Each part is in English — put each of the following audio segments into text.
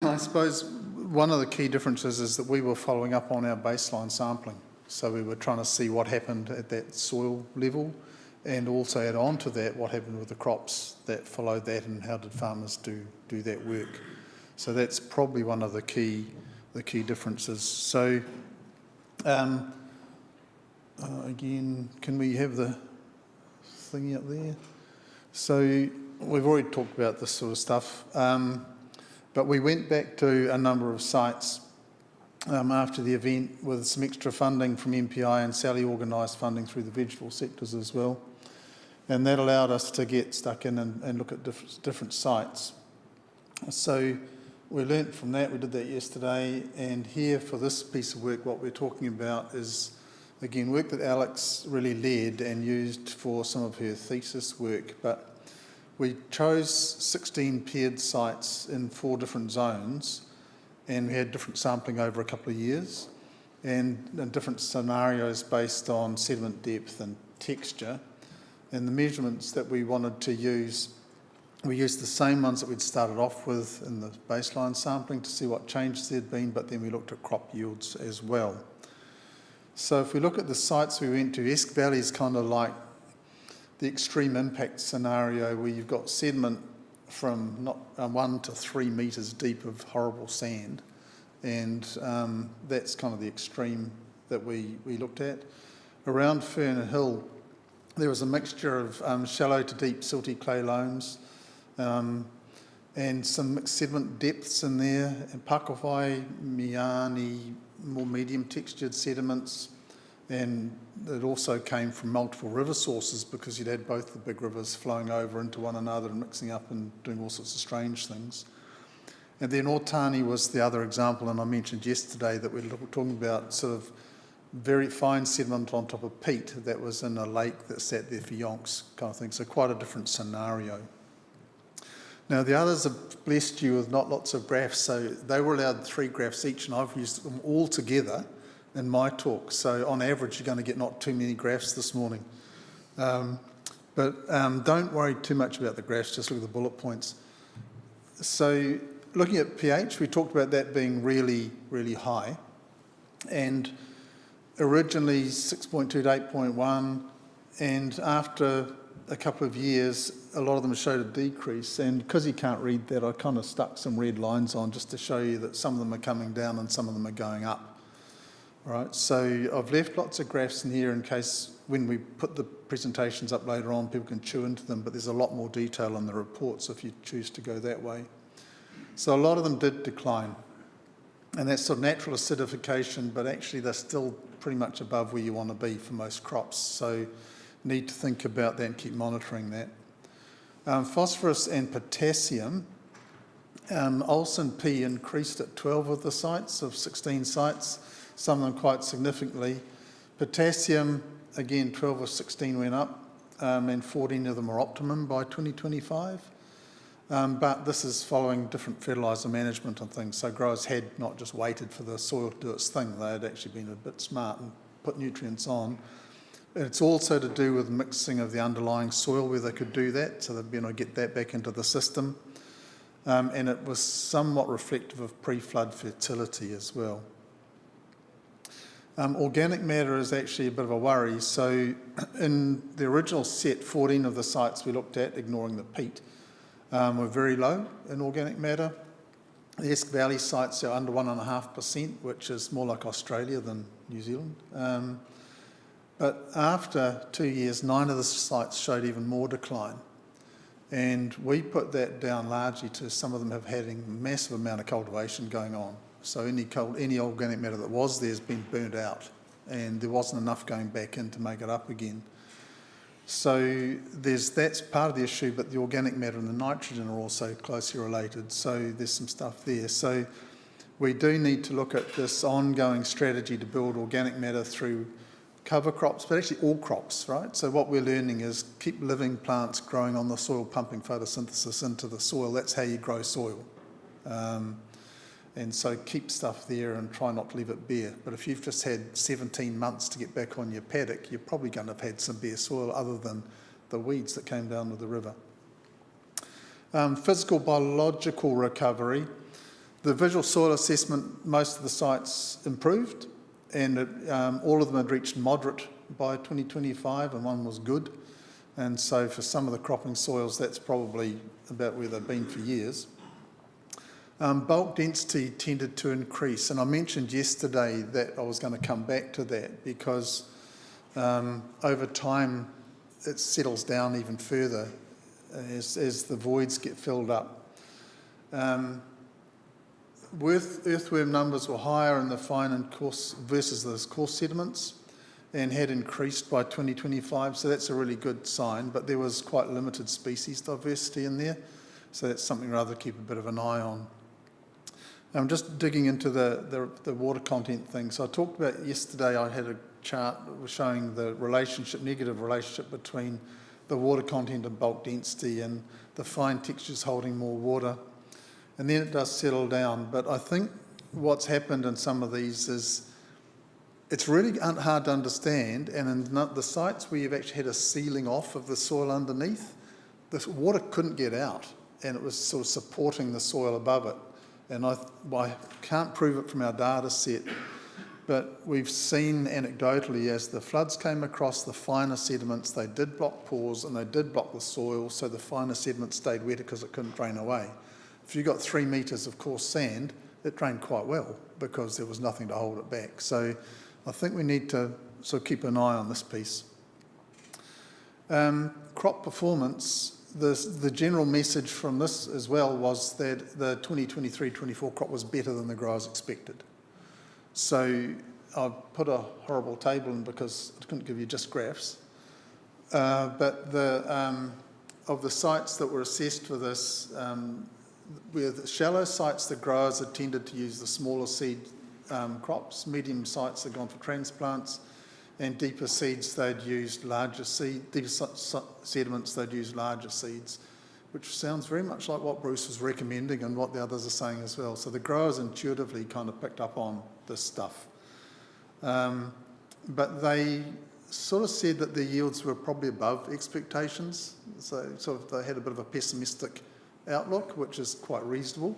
I suppose one of the key differences is that we were following up on our baseline sampling. So we were trying to see what happened at that soil level, and also add on to that what happened with the crops that followed that, and how did farmers do that work. So that's probably one of the key differences. So again, can we have the thingy up there? So we've already talked about this sort of stuff, but we went back to a number of sites after the event with some extra funding from MPI, and Sally organised funding through the vegetable sectors as well. And that allowed us to get stuck in and look at different sites. So we learnt from that. We did that yesterday, and here for this piece of work what we're talking about is, again, work that Alec's really led and used for some of her thesis work. But we chose 16 paired sites in 4 different zones, and we had different sampling over a couple of years, and different scenarios based on sediment depth and texture. And the measurements that we wanted to use, we used the same ones that we'd started off with in the baseline sampling to see what changes there'd been, but then we looked at crop yields as well. So if we look at the sites we went to, Esk Valley is kind of like the extreme impact scenario where you've got sediment from not 1 to 3 metres deep of horrible sand, and that's kind of the extreme that we looked at. Around Fern Hill, there was a mixture of shallow to deep silty clay loams, and some mixed sediment depths in there, and Pakowhai, Miani, more medium textured sediments, and it also came from multiple river sources because you'd had both the big rivers flowing over into one another and mixing up and doing all sorts of strange things. And then Ortani was the other example, and I mentioned yesterday that we were talking about sort of very fine sediment on top of peat that was in a lake that sat there for yonks kind of thing, so quite a different scenario. Now the others have blessed you with not lots of graphs, so they were allowed 3 graphs each, and I've used them all together in my talk, so on average you're going to get not too many graphs this morning. But don't worry too much about the graphs, just look at the bullet points. So looking at pH, we talked about that being really, really high, and originally 6.2 to 8.1, and after a couple of years a lot of them showed a decrease, and because you can't read that I kind of stuck some red lines on just to show you that some of them are coming down and some of them are going up. Right, so I've left lots of graphs in here in case when we put the presentations up later on people can chew into them, but there's a lot more detail in the reports if you choose to go that way. So a lot of them did decline, and that's sort of natural acidification, but actually they're still pretty much above where you want to be for most crops, so need to think about that and keep monitoring that. Phosphorus and potassium, Olsen P increased at 12 of the sites, of 16 sites, some of them quite significantly. Potassium, again, 12 of 16 went up, and 14 of them are optimum by 2025. But this is following different fertiliser management and things, so growers had not just waited for the soil to do its thing, they had actually been a bit smart and put nutrients on. It's also to do with mixing of the underlying soil where they could do that, so they've been able to get that back into the system. And it was somewhat reflective of pre-flood fertility as well. Organic matter is actually a bit of a worry. So in the original set, 14 of the sites we looked at, ignoring the peat, were very low in organic matter. The Esk Valley sites are under 1.5%, which is more like Australia than New Zealand. But after 2 years, 9 of the sites showed even more decline. And we put that down largely to some of them have had a massive amount of cultivation going on. So any organic matter that was there has been burnt out, and there wasn't enough going back in to make it up again. So that's part of the issue, but the organic matter and the nitrogen are also closely related, so there's some stuff there. So we do need to look at this ongoing strategy to build organic matter through cover crops, but actually all crops, right? So what we're learning is keep living plants growing on the soil, pumping photosynthesis into the soil. That's how you grow soil. And so keep stuff there and try not to leave it bare. But if you've just had 17 months to get back on your paddock, you're probably going to have had some bare soil other than the weeds that came down with the river. Physical biological recovery. The visual soil assessment, most of the sites improved, and all of them had reached moderate by 2025, and one was good. And so for some of the cropping soils, that's probably about where they've been for years. Bulk density tended to increase, and I mentioned yesterday that I was going to come back to that because over time it settles down even further as the voids get filled up. Earthworm numbers were higher in the fine and coarse versus those coarse sediments and had increased by 2025, so that's a really good sign, but there was quite limited species diversity in there, so that's something rather to keep a bit of an eye on. I'm just digging into the water content thing. So I talked about yesterday, I had a chart that was showing the negative relationship between the water content and bulk density and the fine textures holding more water. And then it does settle down. But I think what's happened in some of these is it's really hard to understand. And in the sites where you've actually had a sealing off of the soil underneath, the water couldn't get out and it was sort of supporting the soil above it. And I can't prove it from our data set, but we've seen anecdotally as the floods came across the finer sediments, they did block pores and they did block the soil, so the finer sediment stayed wetter because it couldn't drain away. If you got 3 metres of coarse sand, it drained quite well because there was nothing to hold it back. So I think we need to sort of keep an eye on this piece. Crop performance. The general message from this as well was that the 2023-24 crop was better than the growers expected. So I put a horrible table in because I couldn't give you just graphs. But of the sites that were assessed for this, with the shallow sites, the growers had tended to use the smaller seed crops. Medium sites had gone for transplants. And deeper seeds, they'd used larger deeper sediments, they'd used larger seeds, which sounds very much like what Bruce was recommending and what the others are saying as well. So the growers intuitively kind of picked up on this stuff. But they sort of said that the yields were probably above expectations. So sort of they had a bit of a pessimistic outlook, which is quite reasonable.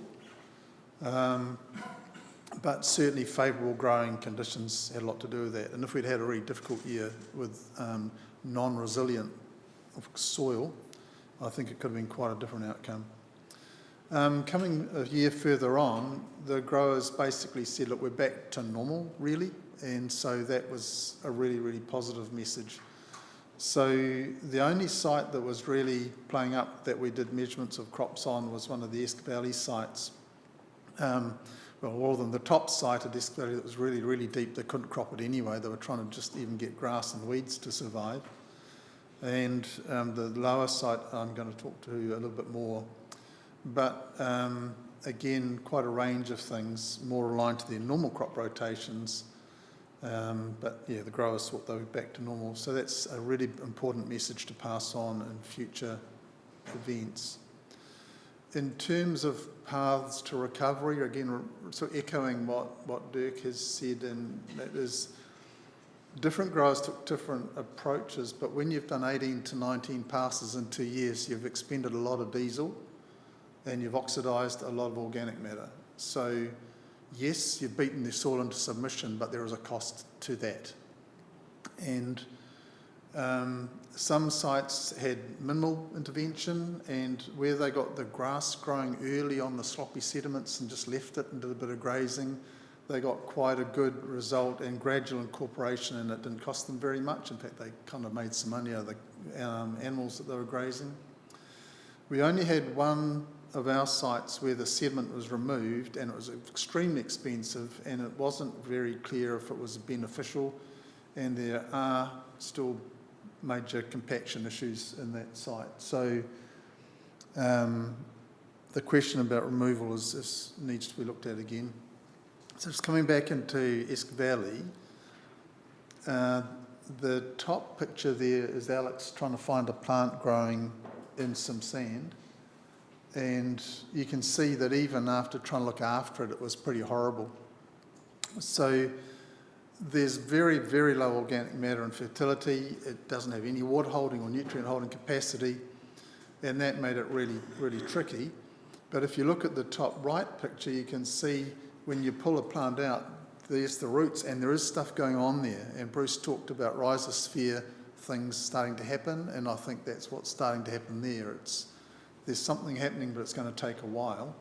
But certainly favourable growing conditions had a lot to do with that. And if we'd had a really difficult year with non-resilient soil, I think it could have been quite a different outcome. Coming a year further on, the growers basically said, look, we're back to normal, really. And so that was a really, really positive message. So the only site that was really playing up that we did measurements of crops on was one of the Esk Valley sites. Well, more than the top site at Esk Valley that was really, really deep, they couldn't crop it anyway. They were trying to just even get grass and weeds to survive. And the lower site I'm going to talk to a little bit more. But again, quite a range of things, more aligned to their normal crop rotations. But yeah, the growers thought they were back to normal. So that's a really important message to pass on in future events. In terms of paths to recovery, again, sort of echoing what Dirk has said, and that is different growers took different approaches, but when you've done 18 to 19 passes in 2 years, you've expended a lot of diesel and you've oxidised a lot of organic matter. So yes, you've beaten the soil into submission, but there is a cost to that. And some sites had minimal intervention, and where they got the grass growing early on the sloppy sediments and just left it and did a bit of grazing, they got quite a good result and gradual incorporation, and it didn't cost them very much. In fact, they kind of made some money out of the animals that they were grazing. We only had one of our sites where the sediment was removed, and it was extremely expensive, and it wasn't very clear if it was beneficial, and there are still major compaction issues in that site. So the question about removal needs to be looked at again. So just coming back into Esk Valley, the top picture there is Alex trying to find a plant growing in some sand. And you can see that even after trying to look after it, it was pretty horrible. So there's very, very low organic matter and fertility. It doesn't have any water holding or nutrient holding capacity, and that made it really, really tricky. But if you look at the top right picture, you can see when you pull a plant out, there's the roots, and there is stuff going on there. And Bruce talked about rhizosphere things starting to happen, and I think that's what's starting to happen there. There's something happening, but it's going to take a while.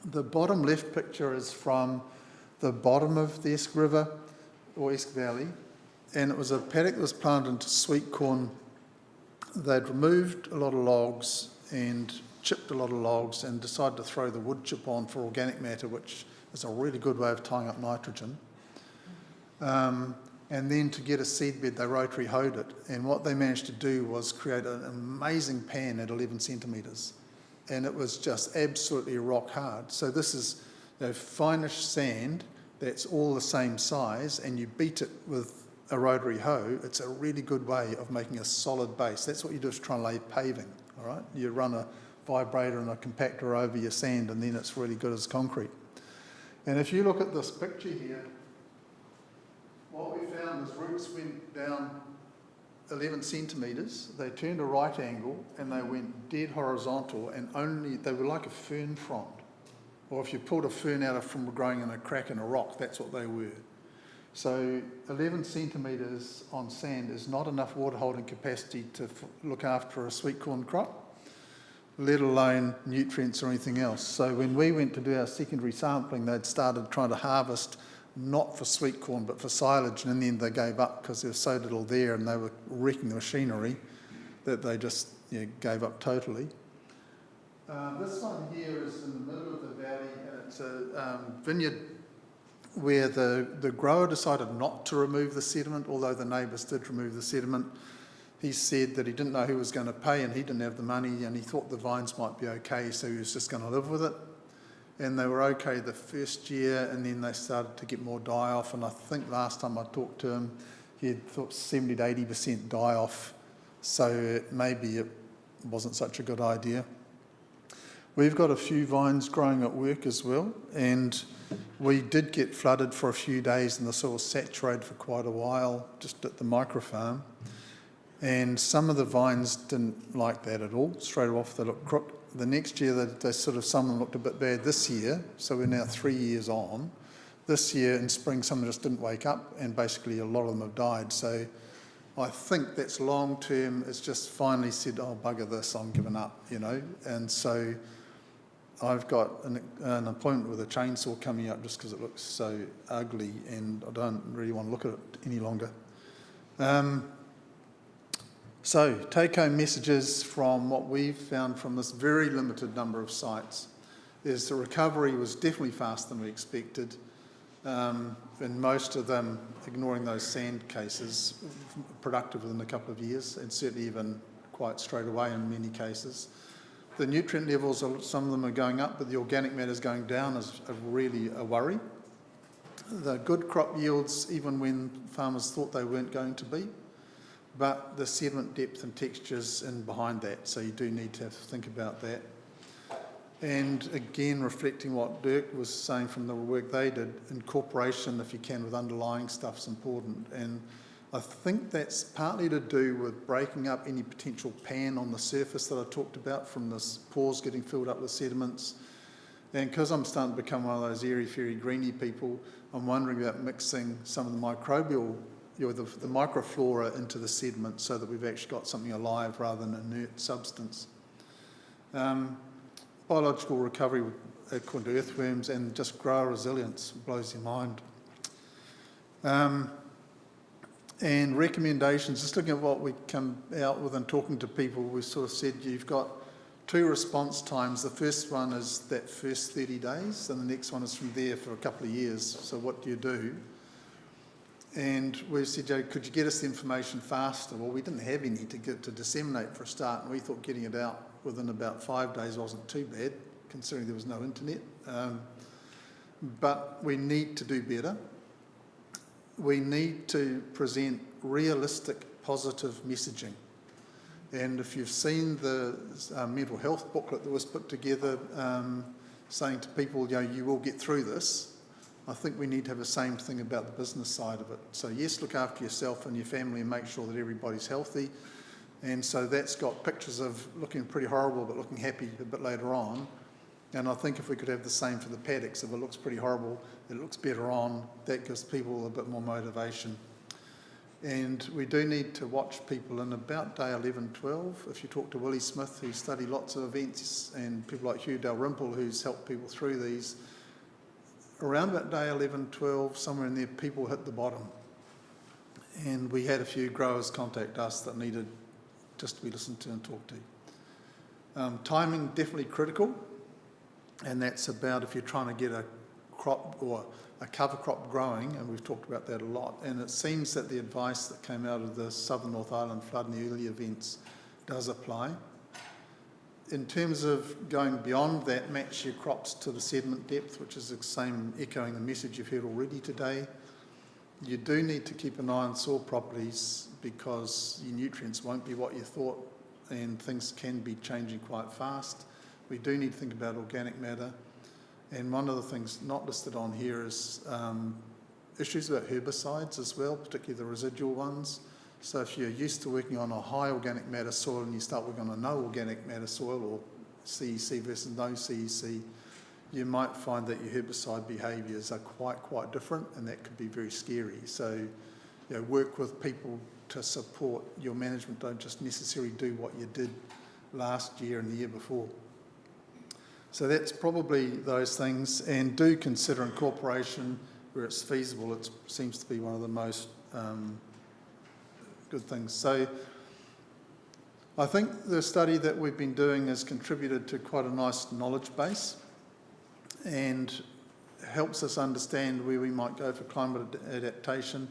The bottom left picture is from the bottom of the Esk River, or Esk Valley, and it was a paddock that was planted into sweet corn. They'd removed a lot of logs and chipped a lot of logs and decided to throw the wood chip on for organic matter, which is a really good way of tying up nitrogen. And then to get a seed bed, they rotary hoed it. And what they managed to do was create an amazing pan at 11 centimetres. And it was just absolutely rock hard. So this is finish sand that's all the same size, and you beat it with a rotary hoe. It's a really good way of making a solid base. That's what you do, is try and lay paving, all right? You run a vibrator and a compactor over your sand, and then it's really good as concrete. And if you look at this picture here, what we found is roots went down 11 centimetres, they turned a right angle, and they went dead horizontal, and they were like a fern frond. Or if you pulled a fern out from growing in a crack in a rock, that's what they were. So 11 centimetres on sand is not enough water holding capacity to look after a sweet corn crop, let alone nutrients or anything else. So when we went to do our secondary sampling, they'd started trying to harvest not for sweet corn but for silage, and in the end they gave up because there was so little there and they were wrecking the machinery that they just gave up totally. This one here is in the middle of the valley, and it's a vineyard where the grower decided not to remove the sediment, although the neighbours did remove the sediment. He said that he didn't know who was going to pay and he didn't have the money, and he thought the vines might be okay, so he was just going to live with it. And they were okay the first year, and then they started to get more die-off, and I think last time I talked to him, he had thought 70 to 80% die-off, so maybe it wasn't such a good idea. We've got a few vines growing at work as well, and we did get flooded for a few days and the soil was saturated for quite a while just at the microfarm, and some of the vines didn't like that at all. Straight off they looked crooked. The next year they some of them looked a bit bad. This year, so we're now 3 years on, this year in spring some of them just didn't wake up, and basically a lot of them have died. So I think that's long term. It's just finally said, oh bugger this, I'm giving up, and so I've got an appointment with a chainsaw coming up just because it looks so ugly and I don't really want to look at it any longer. So take-home messages from what we've found from this very limited number of sites is the recovery was definitely faster than we expected, and most of them, ignoring those sand cases, productive within a couple of years, and certainly even quite straight away in many cases. The nutrient levels, some of them are going up, but the organic matter is going down is really a worry. The good crop yields, even when farmers thought they weren't going to be, but the sediment depth and textures in behind that, so you do need to think about that. And again, reflecting what Dirk was saying from the work they did, incorporation, if you can, with underlying stuff is important. And I think that's partly to do with breaking up any potential pan on the surface that I talked about from this pores getting filled up with sediments. And because I'm starting to become one of those airy-fairy greeny people, I'm wondering about mixing some of the microbial, the microflora into the sediment so that we've actually got something alive rather than inert substance. Biological recovery according to earthworms and just grower resilience blows your mind. And recommendations, just looking at what we come out with and talking to people, we sort of said you've got 2 response times. The first one is that first 30 days, and the next one is from there for a couple of years. So what do you do? And we said, could you get us the information faster? Well, we didn't have any to disseminate for a start, and we thought getting it out within about 5 days wasn't too bad, considering there was no internet. But we need to do better. We need to present realistic, positive messaging. And if you've seen the mental health booklet that was put together saying to people, you will get through this, I think we need to have the same thing about the business side of it. So yes, look after yourself and your family and make sure that everybody's healthy. And so that's got pictures of looking pretty horrible but looking happy a bit later on. And I think if we could have the same for the paddocks, if it looks pretty horrible, it looks better on, that gives people a bit more motivation. And we do need to watch people in about day 11, 12. If you talk to Willie Smith, who studied lots of events, and people like Hugh Dalrymple, who's helped people through these, around about day 11, 12, somewhere in there, people hit the bottom. And we had a few growers contact us that needed just to be listened to and talked to. Timing, definitely critical. And that's about if you're trying to get a crop or a cover crop growing, and we've talked about that a lot. And it seems that the advice that came out of the Southern North Island flood and the early events does apply. In terms of going beyond that, match your crops to the sediment depth, which is the same, echoing the message you've heard already today. You do need to keep an eye on soil properties because your nutrients won't be what you thought, and things can be changing quite fast. We do need to think about organic matter. And one of the things not listed on here is issues about herbicides as well, particularly the residual ones. So if you're used to working on a high organic matter soil and you start working on a no organic matter soil, or CEC versus no CEC, you might find that your herbicide behaviours are quite different, and that could be very scary. So, work with people to support your management. Don't just necessarily do what you did last year and the year before. So that's probably those things, and do consider incorporation where it's feasible. It seems to be one of the most good things. So I think the study that we've been doing has contributed to quite a nice knowledge base and helps us understand where we might go for climate adaptation.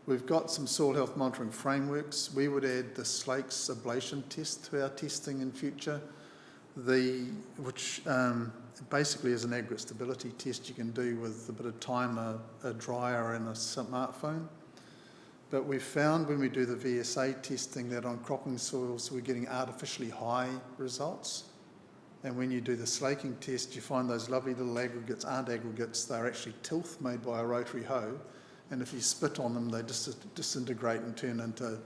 We've got some soil health monitoring frameworks. We would add the Slake's ablation test to our testing in future, which basically is an aggregate stability test you can do with a bit of time, a dryer and a smartphone. But we've found when we do the VSA testing that on cropping soils we're getting artificially high results. And when you do the slaking test, you find those lovely little aggregates aren't aggregates, they're actually tilth made by a rotary hoe. And if you spit on them, they disintegrate and turn into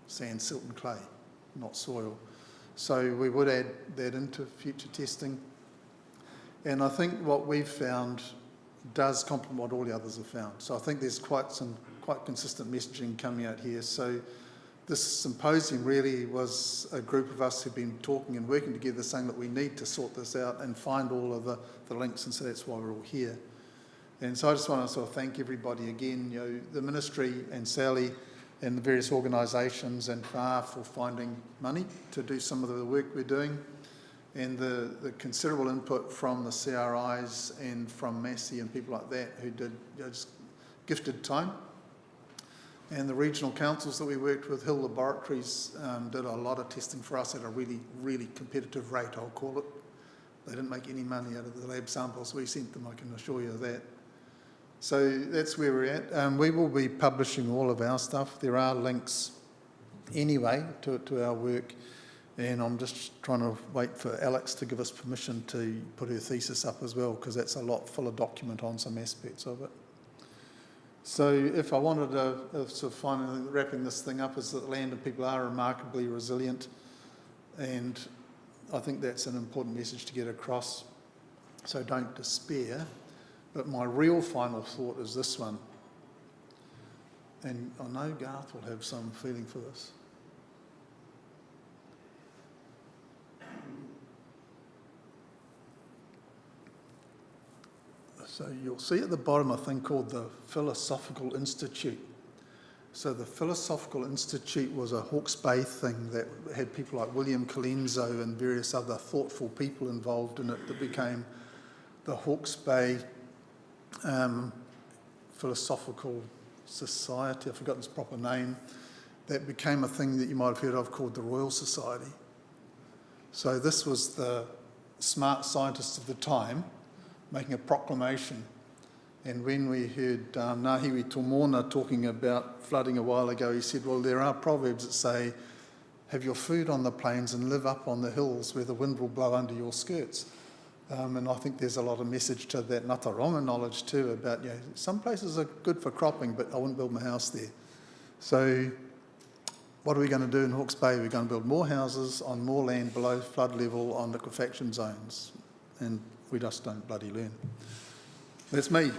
sand, silt and clay, not soil. So we would add that into future testing. And I think what we've found does complement what all the others have found. So I think there's quite consistent messaging coming out here. So this symposium really was a group of us who've been talking and working together saying that we need to sort this out and find all of the links, and so that's why we're all here. And so I just want to sort of thank everybody again, the ministry and Sally and the various organisations and FAR for finding money to do some of the work we're doing, and the considerable input from the CRIs and from Massey and people like that who did just gifted time. And the regional councils that we worked with, Hill Laboratories, did a lot of testing for us at a really, really competitive rate, I'll call it. They didn't make any money out of the lab samples we sent them, I can assure you of that. So that's where we're at. We will be publishing all of our stuff. There are links anyway to our work, and I'm just trying to wait for Alex to give us permission to put her thesis up as well, because that's a lot fuller document on some aspects of it. So if I wanted to sort of finally wrapping this thing up, is that land and people are remarkably resilient, and I think that's an important message to get across. So don't despair. But my real final thought is this one, and I know Garth will have some feeling for this. So you'll see at the bottom a thing called the Philosophical Institute. So the Philosophical Institute was a Hawke's Bay thing that had people like William Colenso and various other thoughtful people involved in it that became the Hawke's Bay Philosophical Society. I've forgotten its proper name. That became a thing that you might have heard of called the Royal Society. So this was the smart scientists of the time making a proclamation. And when we heard Ngahiwi Tomona talking about flooding a while ago, he said, well, there are proverbs that say, have your food on the plains and live up on the hills where the wind will blow under your skirts. And I think there's a lot of message to that Ngātaronga knowledge too about, some places are good for cropping, but I wouldn't build my house there. So what are we going to do in Hawke's Bay? We're going to build more houses on more land below flood level on liquefaction zones. And we just don't bloody learn. That's me.